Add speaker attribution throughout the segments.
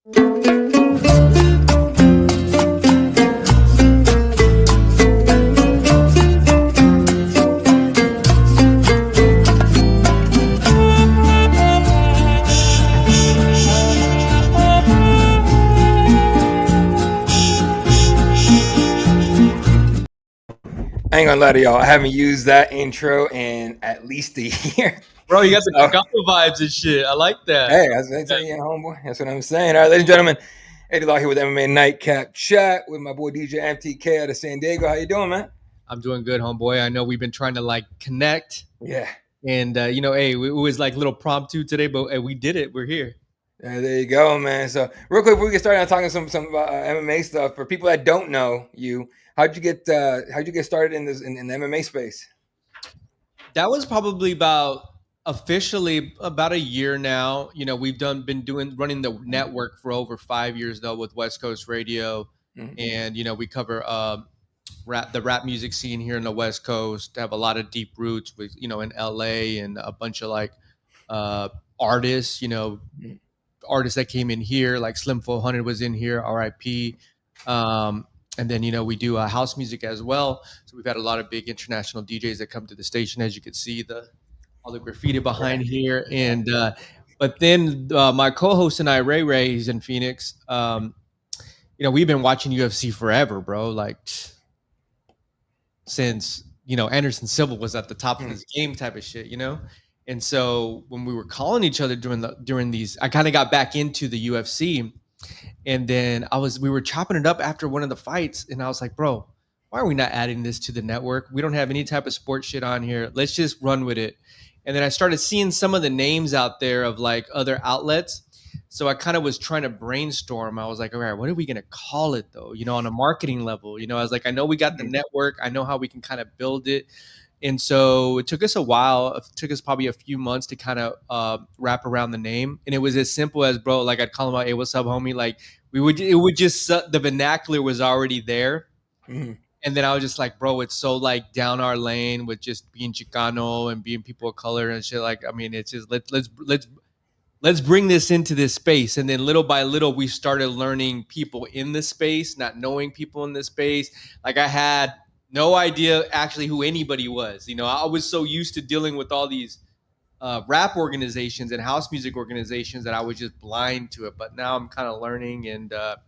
Speaker 1: I ain't gonna lie to y'all. I haven't used that intro in at least a year.
Speaker 2: Bro, you got the Chicago vibes and shit. I like that.
Speaker 1: Hey, that's what I'm saying, homeboy. That's what I'm saying. All right, ladies and gentlemen, Eddie Law here with MMA Nightcap Chat with my boy DJ MTK out of San Diego. How you doing, man?
Speaker 2: I'm doing good, homeboy. I know we've been trying to like connect.
Speaker 1: Yeah.
Speaker 2: And hey, it was like a little promptu today, but hey, we did it. We're here.
Speaker 1: Yeah, there you go, man. So, real quick, before we get started on talking some MMA stuff, for people that don't know you, how'd you get started in the MMA space?
Speaker 2: That was probably officially about a year now. We've been running the network for over 5 years though with West Coast Radio, and we cover the rap music scene here in the West Coast. Have a lot of deep roots with in LA and a bunch of like artists. Artists that came in here, like Slim 400 was in here, RIP. And then, we do house music as well. So we've had a lot of big international DJs that come to the station, as you can see, all the graffiti behind here. And but then my co-host and I, Ray, he's in Phoenix. We've been watching UFC forever, bro. Like since Anderson Silva was at the top of his game, type of shit, And so when we were calling each other during these, I kind of got back into the UFC, and then we were chopping it up after one of the fights, and I was like, bro, why are we not adding this to the network? We don't have any type of sports shit on here. Let's just run with it. And then I started seeing some of the names out there of like other outlets. So I kind of was trying to brainstorm. I was like, all right, what are we going to call it though? On a marketing level, I was like, I know we got the network. I know how we can kind of build it. And so it took us a while. It took us probably a few months to kind of wrap around the name. And it was as simple as, bro, like I'd call him out, hey, what's up, homie? Like it would just, the vernacular was already there. Mm-hmm. And then I was just like, bro, it's so like down our lane with just being Chicano and being people of color and shit. Like, I mean, it's just, let's bring this into this space. And then little by little, we started learning people in this space, not knowing people in this space. Like I had no idea actually who anybody was. I was so used to dealing with all these rap organizations and house music organizations that I was just blind to it. But now I'm kind of learning, but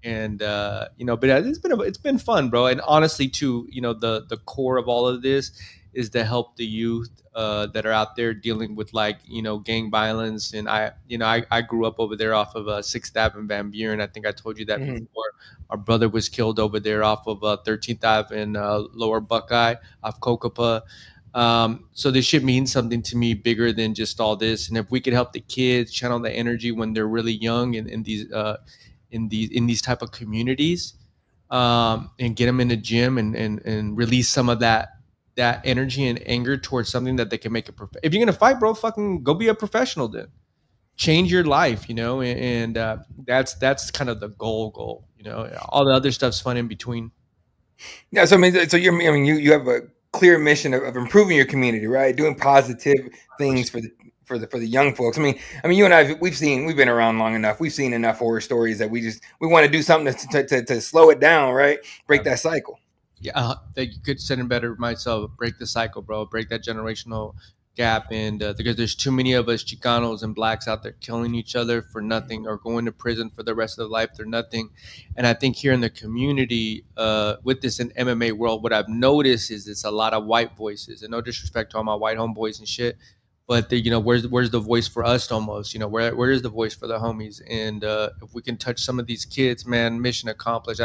Speaker 2: it's been fun, bro. And honestly, too, the core of all of this is to help the youth that are out there dealing with like gang violence. And I grew up over there off of 6th Ave in Van Buren. I think I told you that before. Our brother was killed over there off of 13th Ave in Lower Buckeye off Cocapa. So this shit means something to me bigger than just all this. And if we could help the kids channel the energy when they're really young in these type of communities, and get them in the gym and release some of that energy and anger towards something that they can make if you're gonna fight, bro, fucking go be a professional. Then change your life, and that's kind of the goal. All the other stuff's fun in between.
Speaker 1: Yeah, so you have a clear mission of improving your community, right? Doing positive things for the young folks. I mean, you and I, we've been around long enough. We've seen enough horror stories that we want to do something to slow it down, right? Break that cycle.
Speaker 2: Yeah, you could said it better myself. Break the cycle, bro. Break that generational gap, and because there's too many of us Chicanos and blacks out there killing each other for nothing or going to prison for the rest of their life for nothing. And I think here in the community, with this in MMA world, what I've noticed is it's a lot of white voices. And no disrespect to all my white homeboys and shit, but where's the voice for us almost? Where is the voice for the homies? And if we can touch some of these kids, man, mission accomplished.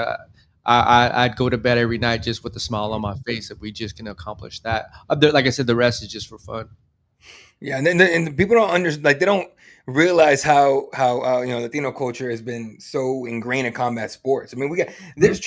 Speaker 2: I'd go to bed every night just with a smile on my face if we just can accomplish that. Like I said, the rest is just for fun.
Speaker 1: Yeah, and people don't understand, like they don't realize how Latino culture has been so ingrained in combat sports. I mean, there's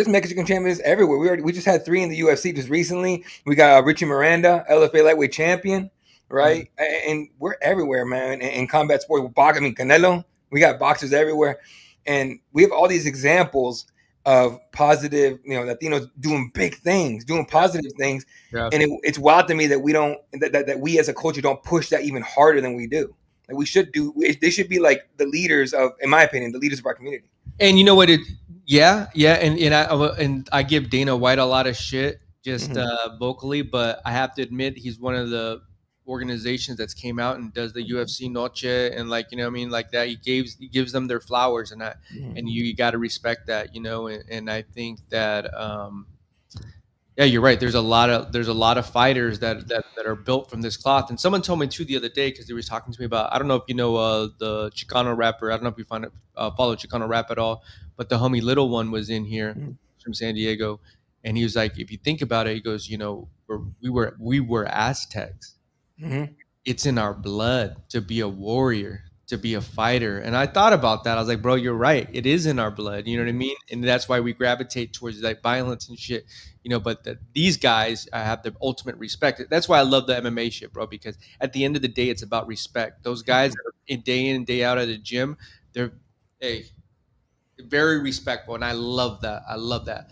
Speaker 1: Mexican champions everywhere. We just had 3 in the UFC just recently. We got Richie Miranda, LFA lightweight champion, right? Mm-hmm. And we're everywhere, man. In combat sports, Canelo, we got boxers everywhere, and we have all these examples of positive, Latinos doing big things, doing positive things. Yeah. And it's wild to me that we don't, that we as a culture don't push that even harder than we do. Like we should do. They should be like the leaders of, in my opinion, the leaders of our community.
Speaker 2: And you know what? Yeah, and I give Dana White a lot of shit just vocally, but I have to admit he's one of the organizations that's came out and does the UFC Noche and like you know what I mean like that. He gives them their flowers and you got to respect that, you know. And I think that yeah, you're right. There's a lot of fighters that are built from this cloth. And someone told me too the other day because they was talking to me about I don't know if you know the Chicano rapper. I don't know if you follow Chicano rap at all, but the homie Little One was in here from San Diego, and he was like, if you think about it, he goes, you know, we were Aztecs.
Speaker 1: Mm-hmm.
Speaker 2: It's in our blood to be a warrior, to be a fighter. And I thought about that. I was like, bro, you're right. It is in our blood. You know what I mean? And that's why we gravitate towards like violence and shit. You know, but these guys have the ultimate respect. That's why I love the MMA shit, bro, because at the end of the day, it's about respect. Those guys that are in and day out at the gym, they're hey, very respectful. And I love that. I love that.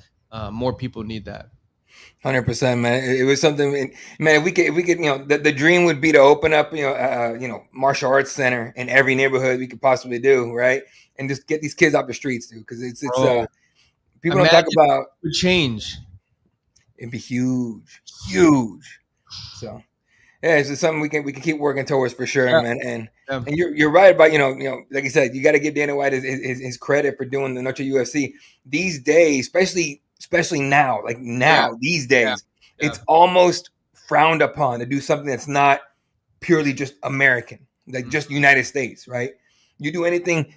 Speaker 2: More people need that.
Speaker 1: 100%, man. It was something, man. If we could, you know, the dream would be to open up, martial arts center in every neighborhood we could possibly do, right? And just get these kids off the streets, dude, because it's
Speaker 2: Bro,
Speaker 1: people don't talk about.
Speaker 2: It would change.
Speaker 1: It'd be huge, huge. So yeah, it's just something we can keep working towards for sure, man. And you're right about you know like you said, you got to give Dana White his credit for doing the Noche UFC these days, especially now, these days, it's almost frowned upon to do something that's not purely just American, like just United States, right? You do anything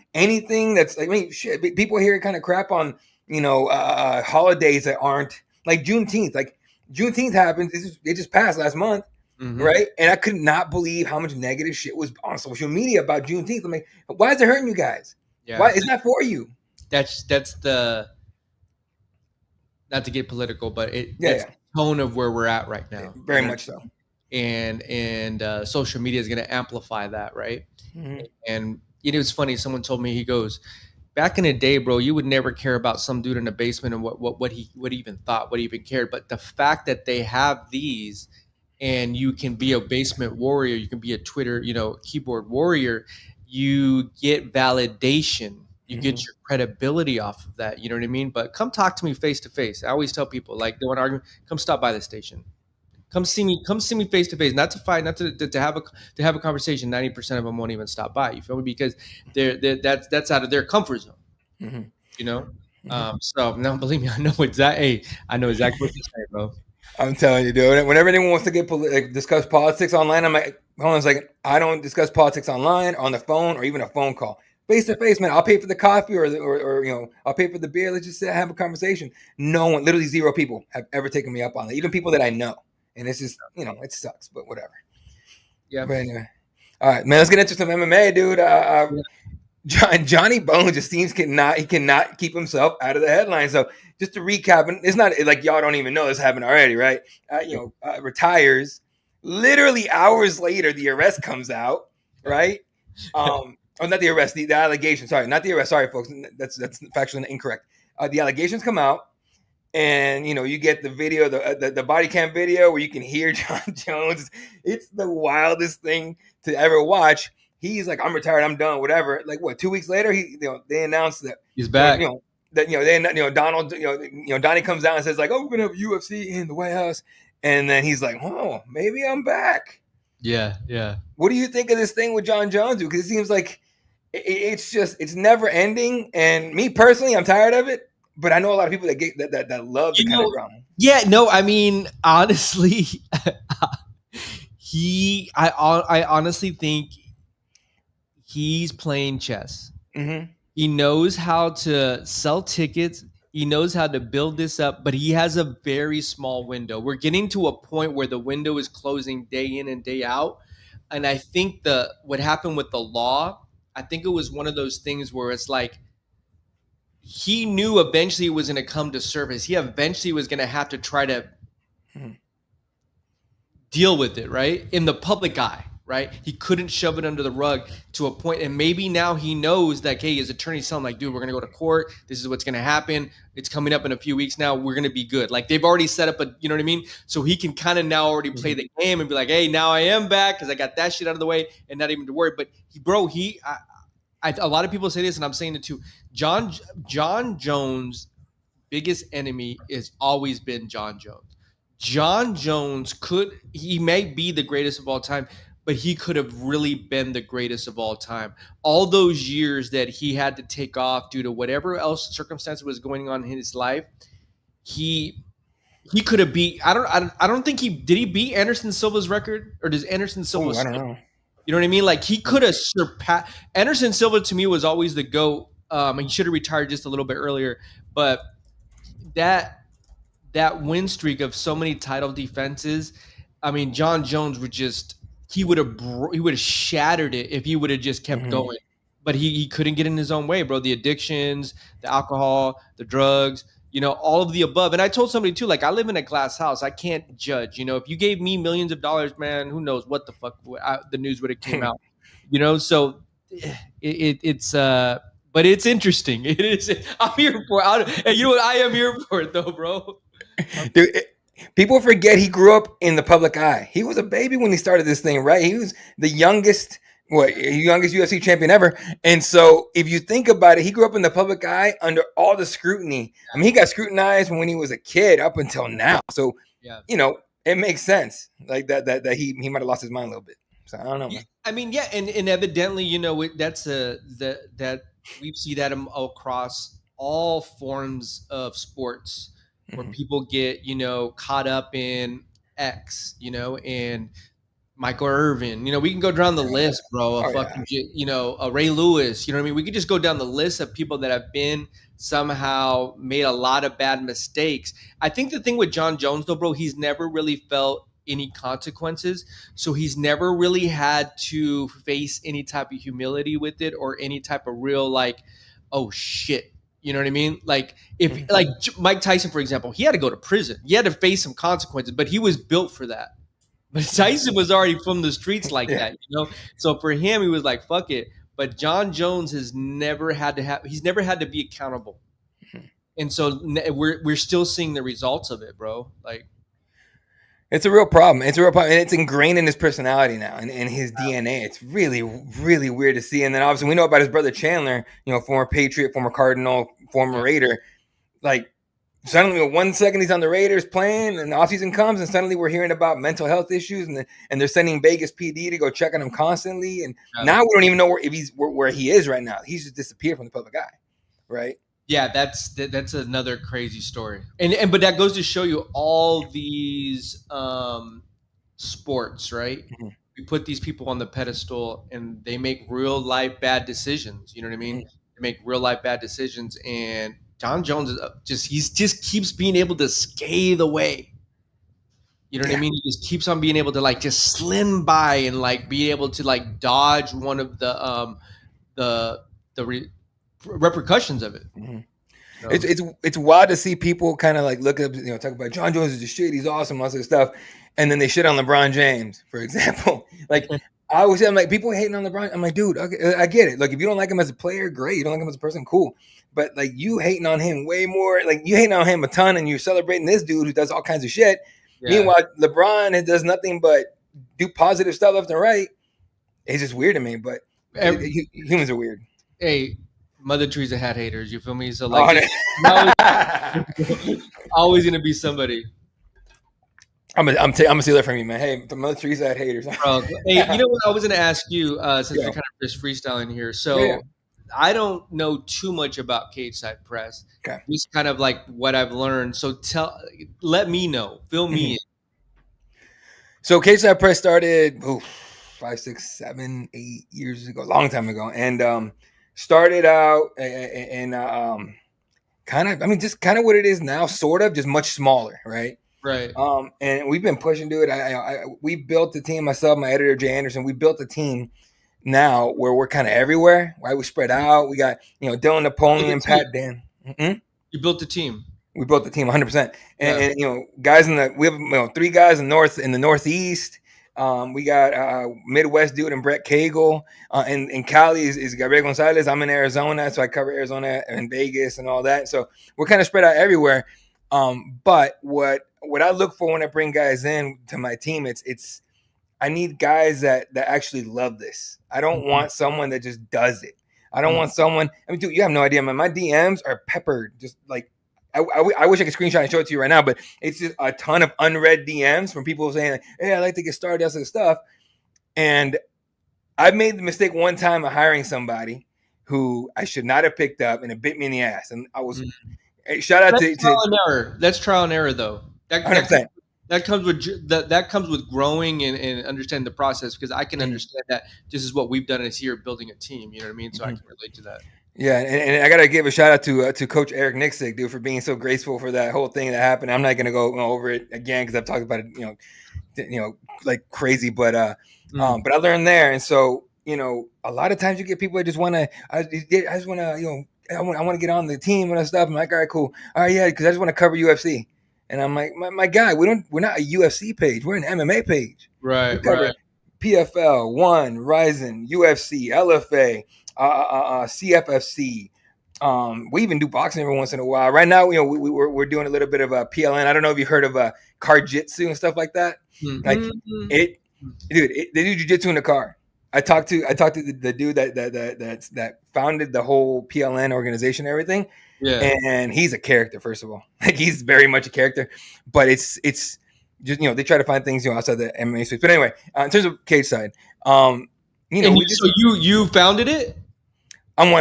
Speaker 1: that's like, I mean, shit, people here kind of crap on, holidays that aren't like Juneteenth. Like Juneteenth happened. It just passed last month, right? And I could not believe how much negative shit was on social media about Juneteenth. I'm like, why is it hurting you guys? Yeah. Why it's not for you?
Speaker 2: That's the, not to get political, but it's the tone of where we're at right now.
Speaker 1: Very much so.
Speaker 2: And social media is going to amplify that, right? And it's funny. Someone told me, he goes, back in the day, bro, you would never care about some dude in the basement and what he even thought, what he even cared. But the fact that they have these, and you can be a basement warrior, you can be a Twitter, keyboard warrior, you get validation. You get your credibility off of that. You know what I mean? But come talk to me face to face. I always tell people, like, they want to argue, come stop by the station. Come see me face to face, not to fight, not to have a conversation. 90% of them won't even stop by. You feel me? Because that's out of their comfort zone. So no, believe me, I know exactly what you're saying, bro.
Speaker 1: I'm telling you, dude. Whenever anyone wants to discuss politics online, I'm like, hold on a second. I don't discuss politics online, on the phone, or even a phone call. Face to face, man. I'll pay for the coffee or I'll pay for the beer. Let's just sit and have a conversation. No one, literally 0 people have ever taken me up on it. Even people that I know. And it's just, it sucks, but whatever.
Speaker 2: Yeah.
Speaker 1: But anyway. All right, man, let's get into some MMA, dude. Jonny Bones just seems he cannot keep himself out of the headlines. So just to recap, and it's not like y'all don't even know this happened already, right? Retires. Literally hours later, the arrest comes out, right? Oh, not the arrest, the allegation. Sorry, not the arrest. Sorry, folks. That's factually incorrect. The allegations come out, and you get the video, the body cam video where you can hear Jon Jones. It's the wildest thing to ever watch. He's like, I'm retired, I'm done, whatever. Like what? 2 weeks later, they announced that
Speaker 2: he's back.
Speaker 1: Donald, Donnie comes out and says like, oh, we're gonna have UFC in the White House, and then he's like, oh, maybe I'm back.
Speaker 2: Yeah.
Speaker 1: What do you think of this thing with Jon Jones? Because it seems like it's never ending. And me personally, I'm tired of it. But I know a lot of people that love the kind of drama.
Speaker 2: Yeah, no, I mean, honestly, I honestly think he's playing chess. He knows how to sell tickets. He knows how to build this up, but he has a very small window. We're getting to a point where the window is closing day in and day out. And I think what happened with the law, I think it was one of those things where it's like, he knew eventually it was going to come to surface. He eventually was going to have to try to deal with it, right? In the public eye. right? He couldn't shove it under the rug to a point, and maybe now he knows that, hey, his attorney's telling him, like, dude, we're gonna go to court. This is what's gonna happen. It's coming up in a few weeks now. We're gonna be good. Like they've already set up a, you know what I mean? So he can kind of now already play the game and be like, hey, now I am back because I got that shit out of the way and not even to worry. But a lot of people say this, and I'm saying it too. John Jones' biggest enemy has always been John Jones. John Jones he may be the greatest of all time, but he could have really been the greatest of all time. All those years that he had to take off due to whatever else circumstance was going on in his life, he could have beat. I don't think did he beat Anderson Silva's record, or does Anderson Silva?
Speaker 1: I don't know.
Speaker 2: You know what I mean? Like he could have surpassed Anderson Silva. To me, was always the GOAT. He should have retired just a little bit earlier, but that win streak of so many title defenses. I mean, John Jones he would have shattered it if he would have just kept going. But he couldn't get in his own way, bro. The addictions, the alcohol, the drugs, all of the above. And I told somebody too, like, I live in a glass house. I can't judge. If you gave me millions of dollars, man, who knows what the fuck the news would have came out. So it's but it's interesting. It is. I'm here for it. And you know what? I am here for it though, bro.
Speaker 1: Dude, people forget he grew up in the public eye. He was a baby when he started this thing, right? He was the youngest UFC champion ever. And so if you think about it, he grew up in the public eye under all the scrutiny. I mean, he got scrutinized when he was a kid up until now. So, it makes sense like that he might have lost his mind a little bit. So I don't know, man.
Speaker 2: I mean, yeah. And evidently, that's that we see that across all forms of sports where people get, caught up in X, and Michael Irvin, we can go down the list, bro. A Ray Lewis, you know what I mean? We could just go down the list of people that have been somehow made a lot of bad mistakes. I think the thing with John Jones, though, bro, he's never really felt any consequences. So he's never really had to face any type of humility with it or any type of real, like, oh, shit. You know what I mean? Like like Mike Tyson, for example, he had to go to prison. He had to face some consequences, but he was built for that. But Tyson was already from the streets like that, So for him, he was like, fuck it. But John Jones has never had to be accountable. And so we're still seeing the results of it, bro. Like,
Speaker 1: it's a real problem. And it's ingrained in his personality now and his DNA. It's really, really weird to see. And then obviously we know about his brother Chandler, former Patriot, former Cardinal, former Raider. Like, suddenly 1 second he's on the Raiders playing and the offseason comes and suddenly we're hearing about mental health issues and they're sending Vegas PD to go check on him constantly. And now we don't even know where he is right now. He's just disappeared from the public eye, right?
Speaker 2: Yeah, that's another crazy story. But that goes to show you all these sports, right? Mm-hmm. We put these people on the pedestal and they make real life bad decisions. You know what I mean? Mm-hmm. They make real life bad decisions, and John Jones is just keeps being able to scathe away. You know what I mean? He just keeps on being able to like just slim by and like be able to like dodge one of the repercussions of it.
Speaker 1: Mm-hmm. So. It's wild to see people kind of like look up, talk about John Jones is the shit, he's awesome, all this stuff, and then they shit on LeBron James, for example. Like I always say, I'm like, people hating on LeBron. I'm like, dude, okay, I get it. Like, if you don't like him as a player, great. You don't like him as a person, cool. But like, you hating on him way more. Like, you hating on him a ton, and you're celebrating this dude who does all kinds of shit. Yeah. Meanwhile, LeBron does nothing but do positive stuff left and right. It's just weird to me. But humans are weird.
Speaker 2: Hey, Mother Teresa had haters. You feel me? So like, always gonna be somebody.
Speaker 1: I'm gonna steal that from you, man. Hey, the Mother Teresa had haters.
Speaker 2: Bro, hey, you know what? I was gonna ask you since we're kind of just freestyling here. So I don't know too much about cage side press.
Speaker 1: Okay,
Speaker 2: just kind of like what I've learned. So let me know. Fill me in.
Speaker 1: So cage side press started 5, 6, 7, 8 years ago, a long time ago, and started out in kind of, just kind of what it is now, sort of, just much smaller, right?
Speaker 2: Right.
Speaker 1: And we've been pushing to it. We built the team, myself, my editor, Jay Anderson, we built a team now where we're kind of everywhere, right? We spread out. We got, Dylan Napoleon, Pat Dan. Mm-hmm.
Speaker 2: You built the team.
Speaker 1: We built the team 100%. And guys we have 3 guys in the Northeast, We got Midwest dude and Brett Cagle. And Cali is Gabriel Gonzalez. I'm in Arizona, so I cover Arizona and Vegas and all that. So we're kind of spread out everywhere. But what I look for when I bring guys in to my team, it's I need guys that actually love this. I don't want someone that just does it. I don't want someone. I mean, dude, you have no idea, man. My DMs are peppered, just like I wish I could screenshot and show it to you right now, but it's just a ton of unread DMs from people saying, like, "Hey, I'd like to get started, that sort of stuff." And I've made the mistake one time of hiring somebody who I should not have picked up, and it bit me in the ass. And I was shout out
Speaker 2: That's trial and error. That's trial and error, though.
Speaker 1: 100%.
Speaker 2: That comes with growing and understanding the process, because I can understand that this is what we've done is here building a team. You know what I mean? So I can relate to that.
Speaker 1: Yeah, and I gotta give a shout out to Coach Eric Nixick, dude, for being so graceful for that whole thing that happened. I'm not gonna go over it again because I've talked about it, like crazy. But I learned there, and so a lot of times you get people that just want to. I just want to, I want to get on the team and stuff. I'm like, all right, cool, all right, yeah, because I just want to cover UFC. And I'm like, my guy, we're not a UFC page, we're an MMA page.
Speaker 2: Right,
Speaker 1: we cover PFL, One, Ryzen, UFC, LFA. CFFC. We even do boxing every once in a while. Right now, we're doing a little bit of a PLN. I don't know if you heard of car jitsu and stuff like that. Like they do jiu-jitsu in the car. I talked to the dude that founded the whole PLN organization and everything.
Speaker 2: Yeah.
Speaker 1: And he's a character, first of all. Like, he's very much a character, but it's just, they try to find things, outside the MMA space. But anyway, in terms of cage side,
Speaker 2: so you founded it?
Speaker 1: No.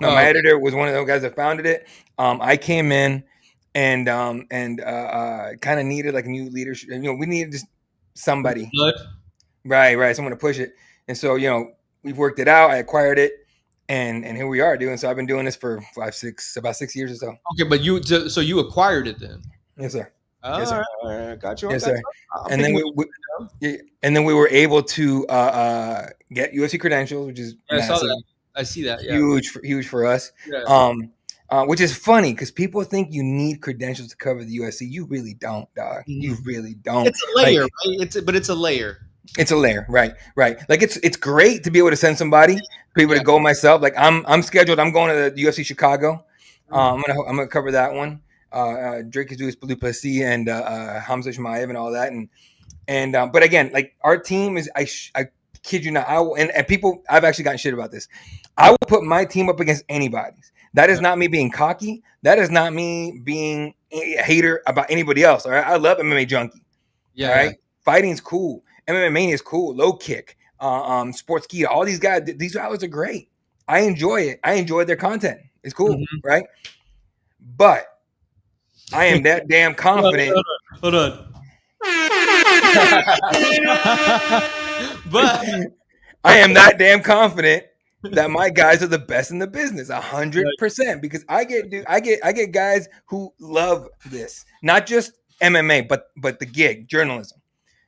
Speaker 1: My editor was one of those guys that founded it. I came in and kind of needed like a new leadership. We needed just somebody, right, someone to push it. And so we've worked it out. I acquired it, and here we are doing. So I've been doing this for about 6 years or so.
Speaker 2: Okay, but you acquired it then?
Speaker 1: Yes, sir.
Speaker 2: Yes, sir. Right. Got you.
Speaker 1: Yes, sir. And then we were able to get UFC credentials, which is massive.
Speaker 2: I see that. Yeah.
Speaker 1: Huge for us.
Speaker 2: Yeah.
Speaker 1: Which is funny because people think you need credentials to cover the UFC. You really don't, dog. You really don't.
Speaker 2: It's a layer, right? But it's a layer.
Speaker 1: It's a layer, right? Like it's great to be able to send somebody, be able to go myself. Like I'm scheduled. I'm going to the UFC Chicago. I'm gonna cover that one. Drake Jesus Duplessis and Hamza Shmaev and all that. And but again, like, our team is, I kid you not, and people, I've actually gotten shit about this. I will put my team up against anybody's. That is not me being cocky. That is not me being a hater about anybody else. All right, I love MMA Junkie.
Speaker 2: Yeah.
Speaker 1: All right, fighting's cool. MMA Mania is cool. Low Kick, Sports Keto. All these guys, these outlets are great. I enjoy it. I enjoy their content. It's cool, right? But I am that damn confident.
Speaker 2: Hold on. But
Speaker 1: I am that damn confident that my guys are the best in the business, 100%. Because I get guys who love this, not just MMA, but the gig, journalism.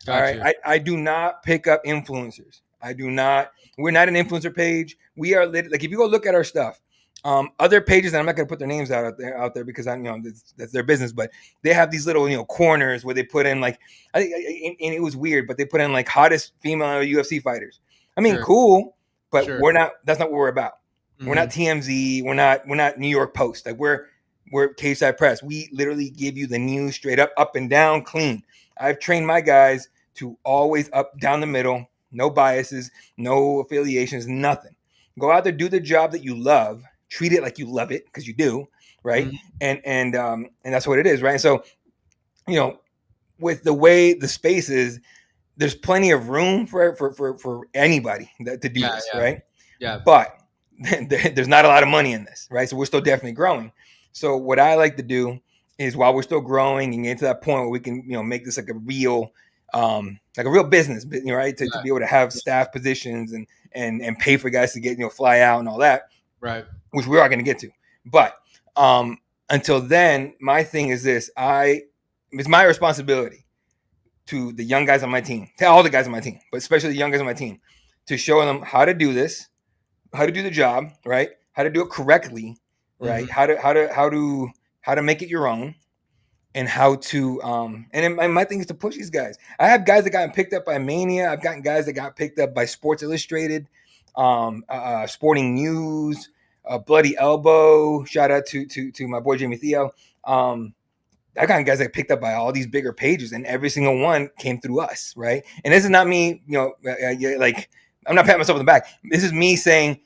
Speaker 1: All right, I do not pick up influencers. I do not. We're not an influencer page. We are like, if you go look at our stuff, other pages, and I'm not going to put their names out there because that's their business, but they have these little corners where they put in, like, and it was weird, but they put in like hottest female UFC fighters. I mean, cool, but we're not. That's not what we're about. We're not TMZ. We're not New York Post. Like, we're Cage Side Press. We literally give you the news straight up and down, clean. I've trained my guys to always up, down the middle, no biases, no affiliations, nothing. Go out there, do the job that you love. Treat it like you love it, because you do, right? And that's what it is, right? And so, with the way the space is, there's plenty of room for anybody to do this, right?
Speaker 2: Yeah.
Speaker 1: But there's not a lot of money in this, right? So we're still definitely growing. So what I like to do is, while we're still growing and get to that point where we can, make this like a real business, right? To be able to have staff positions and pay for guys to get, fly out and all that.
Speaker 2: Right.
Speaker 1: Which we are going to get to. But until then, my thing is this. It's my responsibility to the young guys on my team, to all the guys on my team, but especially the young guys on my team, to show them how to do this, how to do the job, right? How to do it correctly, right? How to make it your own, and how to and my thing is to push these guys. I have guys that got picked up by Mania. I've gotten guys that got picked up by Sports Illustrated, Sporting News, Bloody Elbow. Shout out to my boy Jamie Theo. I got guys that picked up by all these bigger pages, and every single one came through us, right? And this is not me, like I'm not patting myself on the back. This is me saying,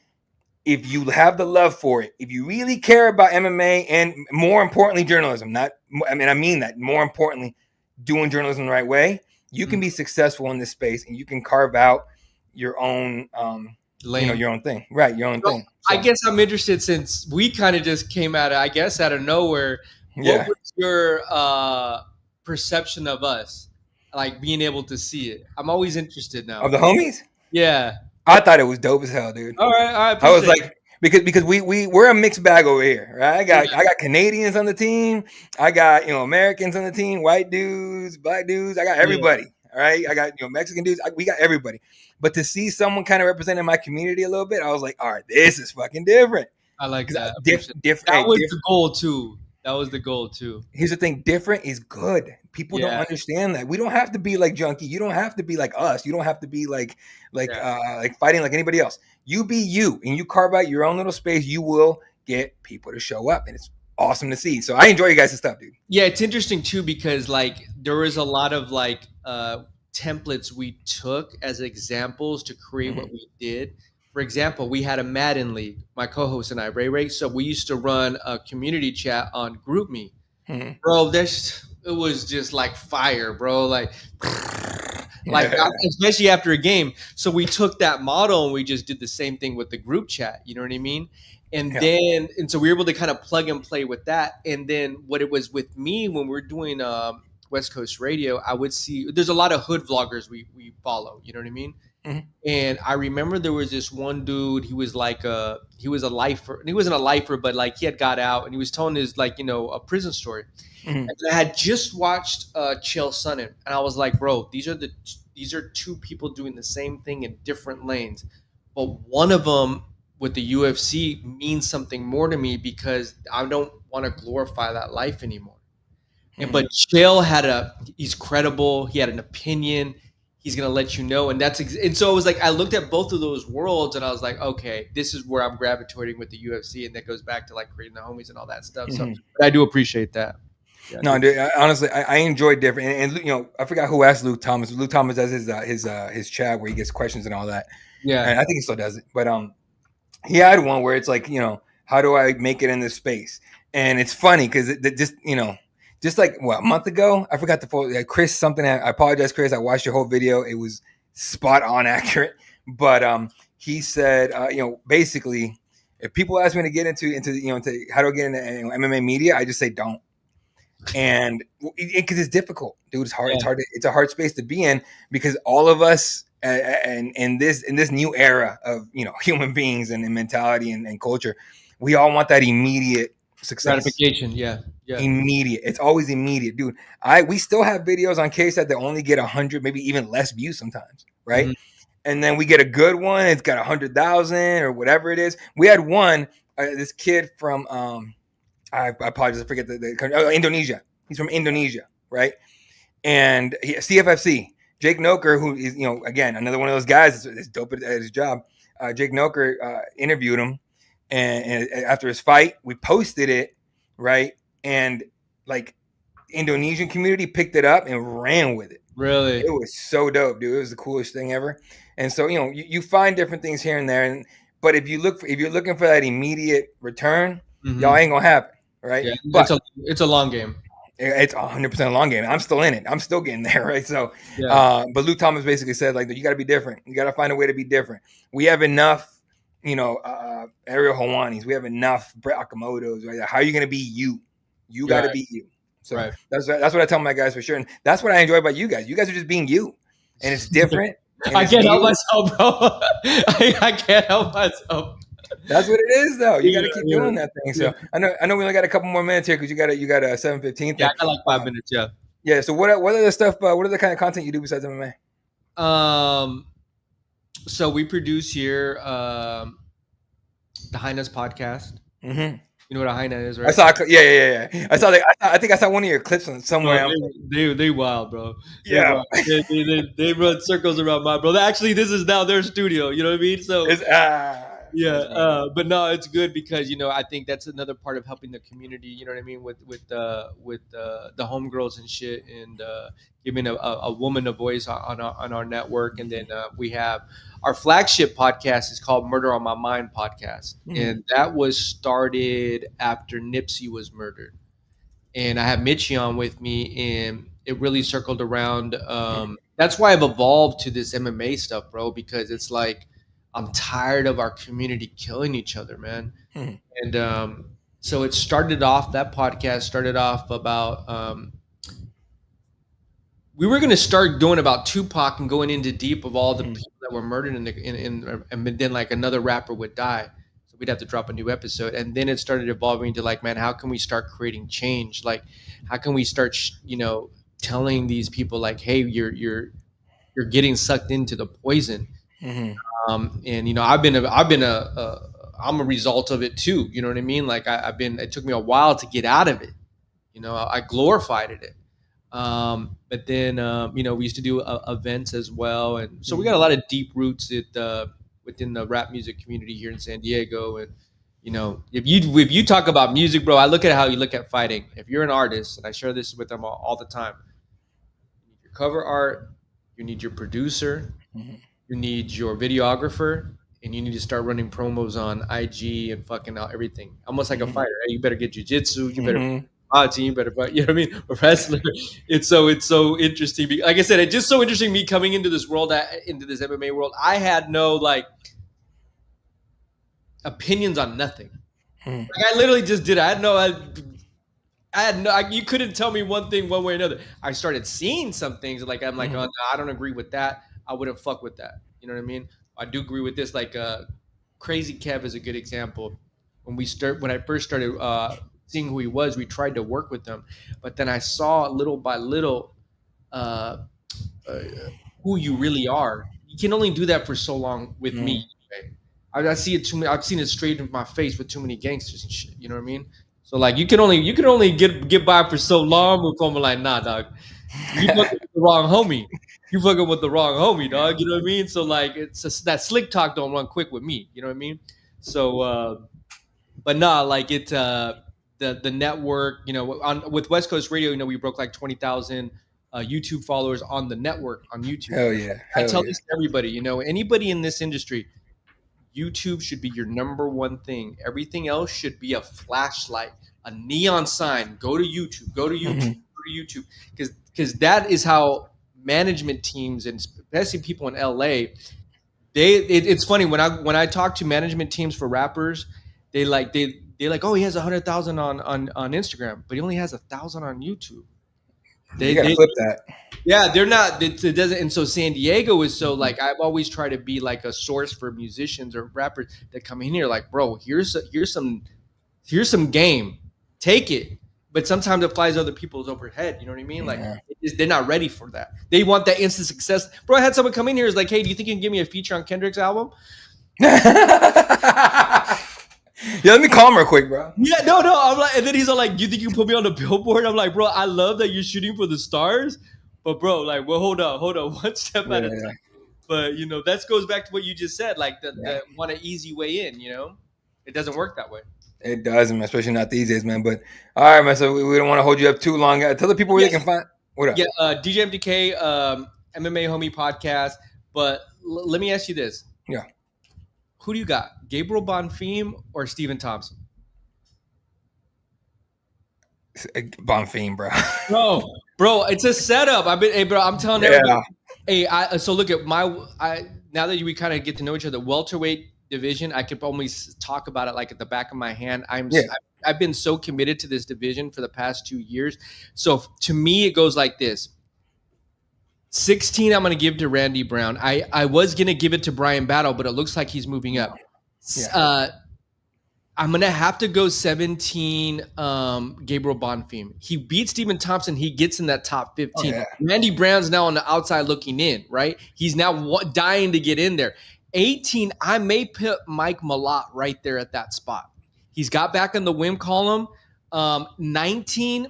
Speaker 1: if you have the love for it, if you really care about MMA, and more importantly, journalism, I mean that more importantly, doing journalism the right way, you can be successful in this space, and you can carve out your own, your own thing, right? Your own thing.
Speaker 2: So. I guess I'm interested, since we kind of just came out of nowhere. What was your perception of us, like being able to see it? I'm always interested now.
Speaker 1: Of the homies?
Speaker 2: Yeah.
Speaker 1: I thought it was dope as hell, dude.
Speaker 2: All right.
Speaker 1: I was like, because we're a mixed bag over here, right? I got Canadians on the team. I got Americans on the team, white dudes, black dudes. I got everybody. Yeah. All right. I got Mexican dudes. We got everybody. But to see someone kind of representing my community a little bit, I was like, all right, this is fucking different.
Speaker 2: I like that.
Speaker 1: Different.
Speaker 2: That was the goal too. That was the goal too.
Speaker 1: Here's the thing: different is good. People don't understand that. We don't have to be like Junkie. You don't have to be like us. You don't have to be like fighting like anybody else. You be you, and you carve out your own little space. You will get people to show up, and it's awesome to see. So I enjoy you guys' stuff, dude.
Speaker 2: Yeah, it's interesting too, because like there was a lot of like templates we took as examples to create what we did. For example, we had a Madden league, my co-host and I, Ray. So we used to run a community chat on GroupMe. Bro, it was just like fire, bro. Like especially after a game. So we took that model and we just did the same thing with the group chat. You know what I mean? And so we were able to kind of plug and play with that. And then what it was with me when we're doing West Coast Radio, I would see there's a lot of hood vloggers we follow. You know what I mean? Mm-hmm. And I remember there was this one dude. He was like he was a lifer, and he wasn't a lifer, but like he had got out, and he was telling his a prison story. Mm-hmm. And I had just watched Chael Sonnen, and I was like, bro, these are two people doing the same thing in different lanes, but one of them with the UFC means something more to me because I don't want to glorify that life anymore. Mm-hmm. And but Chael he's credible. He had an opinion. He's going to let you know. And and so it was like, I looked at both of those worlds and I was like, okay, this is where I'm gravitating with the UFC. And that goes back to like creating the homies and all that stuff. Mm-hmm. So but I do appreciate that.
Speaker 1: Yeah, no, dude, honestly, I enjoy different. And I forgot who asked Luke Thomas. Luke Thomas does his chat where he gets questions and all that. Yeah. And I think he still does it. But he had one where it's like, how do I make it in this space? And it's funny because it just like a month ago, I forgot to follow Chris something. I apologize, Chris. I watched your whole video. It was spot on accurate. But he said, basically, if people ask me to get into how to get into MMA media, I just say don't. And because it's difficult, dude. It's hard. Yeah. It's a hard space to be in because all of us and in this new era of human beings and mentality and culture, we all want that immediate success,
Speaker 2: gratification. Yeah.
Speaker 1: Immediate. It's always immediate, dude. We still have videos on KSAT that only get 100, maybe even less views sometimes, right? Mm-hmm. And then we get a good one. It's got 100,000 or whatever it is. We had one. This kid from I apologize. I forget the Indonesia. He's from Indonesia, right? And CFFC. Jake Noker, who is again another one of those guys that's dope at his job. Jake Noker interviewed him, and after his fight, we posted it, right? And like Indonesian community picked it up and ran with it.
Speaker 2: Really?
Speaker 1: It was so dope, dude. It was the coolest thing ever. And so you find different things here and there, but if you're looking for that immediate return, mm-hmm. y'all ain't gonna happen. Right,
Speaker 2: yeah, but it's a long game.
Speaker 1: It's 100% a long game. I'm still in it. I'm still getting there, right? So, but Luke Thomas basically said like, you got to be different. You got to find a way to be different. We have enough, Ariel Hawanis. We have enough Brett Akamotos. Right? How are you going to be you? You got to be you. So that's what I tell my guys for sure, and that's what I enjoy about you guys. You guys are just being you, and it's different. And
Speaker 2: I can't help myself, bro. I can't help myself.
Speaker 1: That's what it is, though. You got to keep doing that thing. So I know we only got a couple more minutes here because you got a 7:15.
Speaker 2: Yeah, I got like 5 minutes. Yeah.
Speaker 1: Yeah. So what are the stuff? What are the kind of content you do besides MMA?
Speaker 2: So we produce here the Highness podcast. Mm-hmm. You know what a Hainan is,
Speaker 1: I
Speaker 2: right?
Speaker 1: saw. Yeah. I saw. Like, I think I saw one of your clips on
Speaker 2: Bro,
Speaker 1: somewhere.
Speaker 2: they wild, bro. They
Speaker 1: Yeah.
Speaker 2: wild. They run circles around my bro. Actually, this is now their studio. You know what I mean? So
Speaker 1: It's
Speaker 2: yeah,
Speaker 1: that's funny.
Speaker 2: but no, it's good because I think that's another part of helping the community. You know what I mean with the homegirls and shit, and giving a woman a voice on our network. And then we have our flagship podcast is called Murder on My Mind podcast, and that was started after Nipsey was murdered. And I have Mitchie on with me, and it really circled around. That's why I've evolved to this MMA stuff, bro, because it's like I'm tired of our community killing each other, man. And so it started off. That podcast started off about. We were going to start doing about Tupac and going into deep of all the people that were murdered and then like another rapper would die. So we'd have to drop a new episode. And then it started evolving to like, man, how can we start creating change? Like, how can we start, telling these people like, hey, you're getting sucked into the poison. And I'm a result of it too. You know what I mean? Like it took me a while to get out of it. I glorified it. But then we used to do events as well, and so we got a lot of deep roots within the rap music community here in San Diego. And if you talk about music, bro, I look at how you look at fighting. If you're an artist, and I share this with them all the time, you need your cover art, you need your producer, you need your videographer, and you need to start running promos on IG and fucking everything. Almost like a fighter. Hey, you better get jujitsu. You better team better, but you know what I mean? A wrestler. It's so interesting. Like I said, it's just so interesting me coming into this world, into this MMA world. I had no like opinions on nothing. Like I literally just did. I had no. You couldn't tell me one thing one way or another. I started seeing some things like I'm like, oh, no, I don't agree with that. I wouldn't fuck with that. You know what I mean? I do agree with this. Like Crazy Kev is a good example. When I first started seeing who he was, we tried to work with him, but then I saw little by little who you really are. You can only do that for so long with me. Right? I see it too many. I've seen it straight in my face with too many gangsters and shit. You know what I mean? So like you can only get by for so long with them. Like, nah, dog, you fucking with the wrong homie. You fucking with the wrong homie, dog. You know what I mean? So like it's just, that slick talk don't run quick with me. You know what I mean? So but nah, like it the network, with West Coast Radio, we broke like 20,000 YouTube followers on the network on YouTube.
Speaker 1: Hell yeah.
Speaker 2: I tell this to everybody, anybody in this industry, YouTube should be your number one thing. Everything else should be a flashlight, a neon sign. Go to YouTube, go to YouTube, go to YouTube. Because that is how management teams, and especially people in LA, it's funny when I talk to management teams for rappers, they're like, oh, he has 100,000 on Instagram, but he only has 1,000 on YouTube.
Speaker 1: You gotta flip that.
Speaker 2: Yeah, they're not. It doesn't. And so San Diego is so like I've always tried to be like a source for musicians or rappers that come in here. Like, bro, here's some game, take it. But sometimes it flies other people's overhead. You know what I mean? Like they're not ready for that. They want that instant success. Bro, I had someone come in here. Is like, hey, do you think you can give me a feature on Kendrick's album?
Speaker 1: Yeah, let me call him real quick, bro.
Speaker 2: Yeah, no. I'm like, and then he's all like, "Do you think you can put me on the billboard?" I'm like, "Bro, I love that you're shooting for the stars, but bro, like, well, hold on, one step at a time." But that goes back to what you just said, like the want an easy way in. It doesn't work that way.
Speaker 1: It doesn't, especially not these days, man. But all right, man. So we don't want to hold you up too long. Tell the people where they can find. What up?
Speaker 2: Yeah, DJ MTK, MMA Homie Podcast. But let me ask you this.
Speaker 1: Yeah.
Speaker 2: Who do you got, Gabriel Bonfim or Stephen Thompson?
Speaker 1: Bonfim,
Speaker 2: bro, it's a setup. I'm telling everybody. Hey, so look at now that we kind of get to know each other, welterweight division, I could almost talk about it like at the back of my hand. I've been so committed to this division for the past 2 years. So to me, it goes like this. 16, I'm going to give to Randy Brown. I was going to give it to Brian Battle, but it looks like he's moving up. Yeah. I'm going to have to go 17, Gabriel Bonfim. He beats Stephen Thompson. He gets in that top 15. Oh, yeah. Randy Brown's now on the outside looking in, right? He's now dying to get in there. 18, I may put Mike Malott right there at that spot. He's got back in the win column. 19.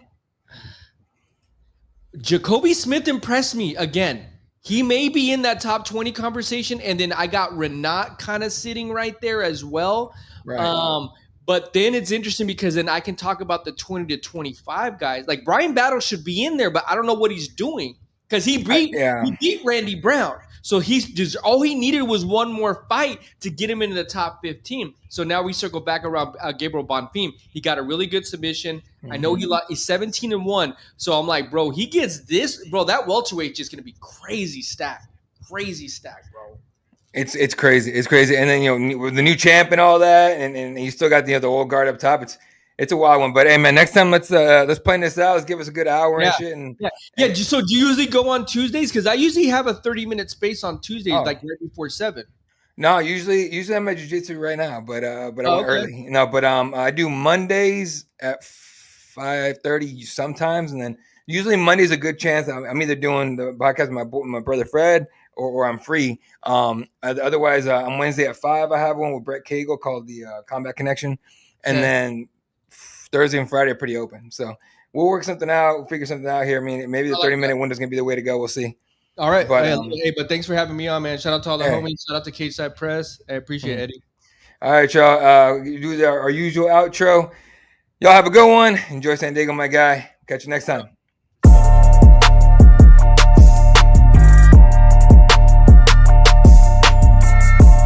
Speaker 2: Jacoby Smith impressed me again. He may be in that top 20 conversation. And then I got Renat kind of sitting right there as well.
Speaker 1: Right.
Speaker 2: But then it's interesting because then I can talk about the 20 to 25 guys. Like Brian Battle should be in there, but I don't know what he's doing because he beat Randy Brown. So he's just all he needed was one more fight to get him into the top 15. So now we circle back around Gabriel Bonfim. He got a really good submission. I know he's 17-1. So I'm like, bro, he gets this, bro. That welterweight is gonna be crazy stacked, bro.
Speaker 1: It's crazy. It's crazy. And then with the new champ and all that, and you still got the old guard up top. It's a wild one. But hey, man, next time let's plan this out. Let's give us a good hour and shit.
Speaker 2: So do you usually go on Tuesdays? Because I usually have a 30-minute space on Tuesdays, like right before 7.
Speaker 1: No, usually I'm at jiu-jitsu right now, but I went early. But I do Mondays at 5:30 sometimes, and then usually Monday's a good chance. I'm either doing the podcast with my brother Fred, or I'm free. Otherwise, on Wednesday at 5, I have one with Brett Cagle called the Combat Connection, and then Thursday and Friday are pretty open. So we'll work something out. We'll figure something out here. I mean, maybe the 30-minute window is gonna be the way to go. We'll see.
Speaker 2: All right. But thanks for having me on, man. Shout out to all the homies. Shout out to Cage Side Press. I appreciate it, Eddie.
Speaker 1: All right, y'all. Do our usual outro. Y'all have a good one. Enjoy San Diego, my guy. Catch you next time.